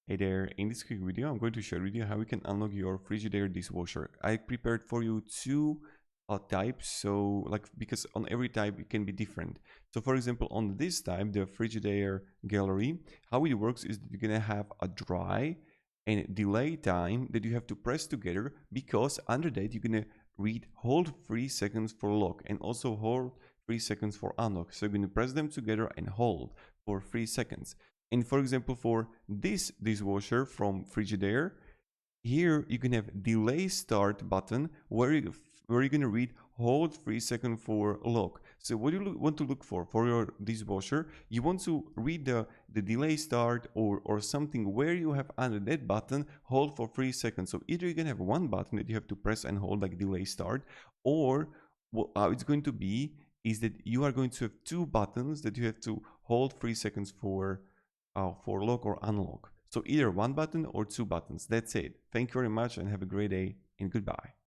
Hey there, in this quick video I'm going to share with you how you can unlock your Frigidaire dishwasher. I prepared for you two types, so because on every type it can be different. So for example, on this type, the Frigidaire gallery, how it works is that you're gonna have a dry and delay time that you have to press together, because under that you're gonna read hold 3 seconds for lock and also hold 3 seconds for unlock. So you're gonna press them together and hold for 3 seconds. And for example, for this dishwasher from Frigidaire, here you can have delay start button where you're gonna read hold 3 seconds for lock. So what you want to look for your dishwasher, you want to read the delay start or something where you have under that button hold for 3 seconds. So either you're gonna have one button that you have to press and hold like delay start, or what it's going to be is that you are going to have two buttons that you have to hold 3 seconds for lock or unlock. So either one button or two buttons. That's it. Thank you very much and have a great day and goodbye.